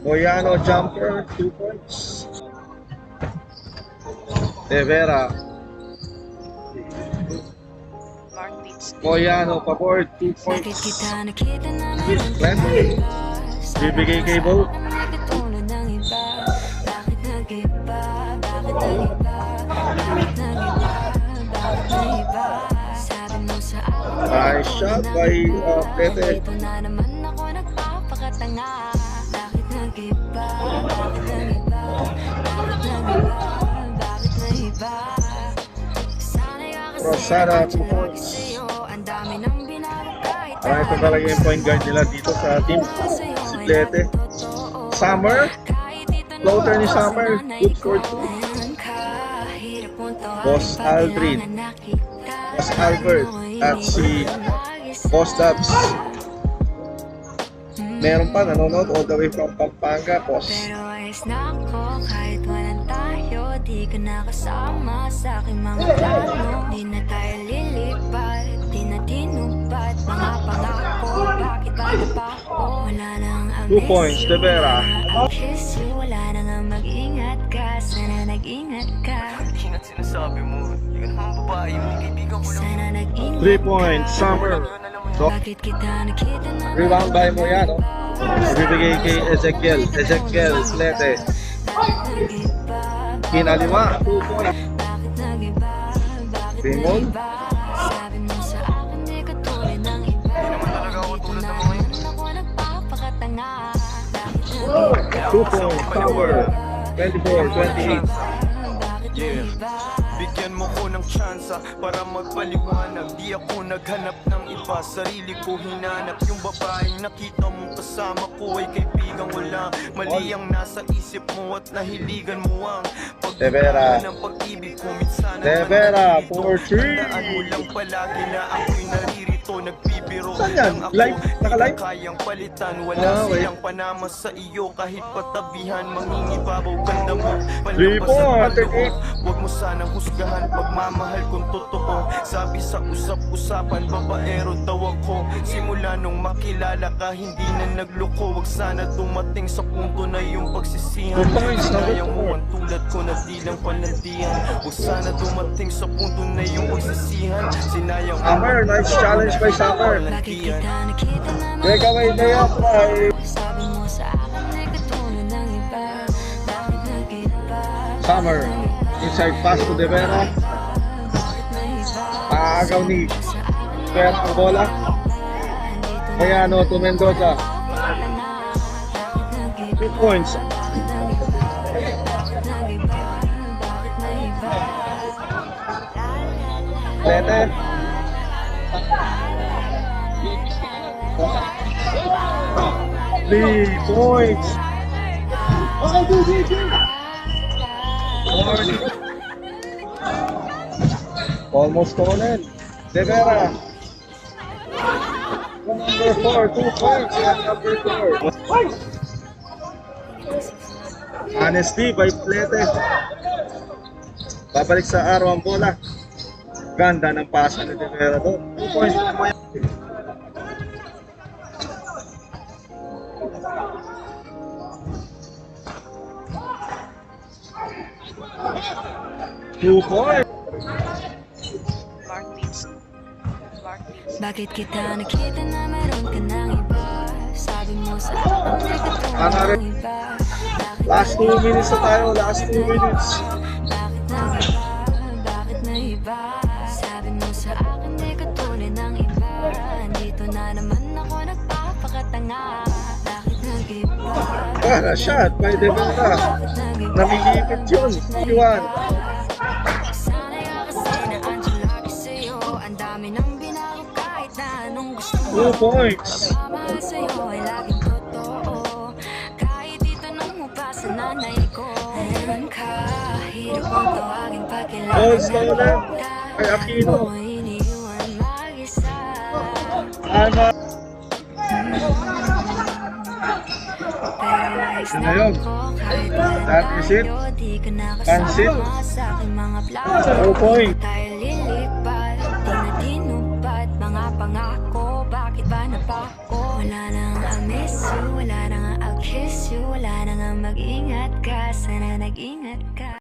Moyano jumper, 2 points. De Vera. Moyano pabord, 2 points. Plenty. Bibigay kay Bo. Nice shot by Pete. Rosada, 2 points. Ito talaga yung point guard nila dito sa team. Si Plete. Summer. Floater ni Summer. Good for 2. Boss Aldrin. Boss Albert. At si Boss Dubs. Meron pa nanonood all the way from Pampanga, boss. Pero ayos na ako kahit walang tayo. Di ka nakasama sa aking mga plano. Di na tayo lilipat, di na tinupad mga pangako. Bakit ba na pa ako? Wala nang 2 points, De Vera. I'll kiss you, wala na nga mag-ingat ka. Sana nag-ingat ka. Ingat sinasabi mo. Hindi ka naman babae, hindi kaibigan ko lang. Sana nag-ingat 3 points, Summer. Bakit kita nakita na Rebound by Moyano. Bibigay kay Ezekiel. Ezekiel, Plete. Kinalima, 2 points. Timon. Sabi mo sa akin di ka tulad ng iba. Naman talaga ako tulad ng mga yun. Ako nagpapakatanga. 2 points, Power. 24-28. Yeah. Bigyan mo ko ng tsansa para magpaliwanag. Di ako naghanap ng iba, sarili ko hinanap. Yung babaeng nakita mong kasama ko ay kaibigan ko lang. Mali ang nasa isip mo at nahiligan mo ang De Vera. ng pag-ibig ko. Minsan De Vera, 4-3. tandaan mo lang palagi na ako'y naririto. Nagbibiro Saan yan? lang ako. Live? Naka-live? Di ka kayang palitan. Wala silang panama sa iyo. Kahit patabihan, mangingibabaw ganda mo. Palabas at paloob. Huwag mo sanang husgahan pagmamahal kung totoo. Sabi sa usap-usapan, babaero daw ako. Simula nung makilala ka, hindi na nagloko. Huwag sana dumating sa punto na yung pagsisihan. Sayang mo ang tulad ko na di lang palandian. Huwag sana dumating sa punto na yung pagsisihan. Sinayang mo Summer, nice challenge by Summer. Bakit kita nakita na Breakaway layup by sabi mo sa akin di ka tulad ng iba. Bakit nag-iba? Summer. Inside pass to De Vera. Paagaw ni Vera ang bola. Moyano to Mendoza. 2 points. Plete. Three points. Almost stolen. De Vera. Number 4, 2 points. And number 4. Honesty by Plete. Babalik sa araw ang bola. Ganda ng pasa ni De Vera doon. 2 points. 2 points. Bakit kita nakita na meron ka ng iba? Sabi mo sa akin di ka tulad ng iba. Last 2 minutes na tayo. Last 2 minutes. Bakit nag-iba? Bakit naiba? Sabi mo sa akin di ka tulad ng iba. Dito na naman ako nagpapakatanga. Bakit nag-iba? Para shot by De Vera. Namigipit yun. Iwan. Sanay ka kasi na andyan lagi sa'yo. Ang dami nang binago kahit na anong gusto mo. 2 points. Pagmamahal sa'yo ay laging totoo. Kahit itanong mo pa sa nanay ko. Meron ka, hirap mong tawagin pagkailangan All stolen. Ay, Aquino. mo iniiwan mag-isa. Ano? Pero ayos Yun na na yun. ako kahit wala That is it. tayo. Di ka Pansit. nakasama sa aking mga plano. 2 points. Tayo lilipat, di na tinupad mga pangako. Bakit ba napako? Wala nang I'll miss you, wala nang I'll kiss you. you, wala na nga mag-ingat ka. Sana nag-ingat ka.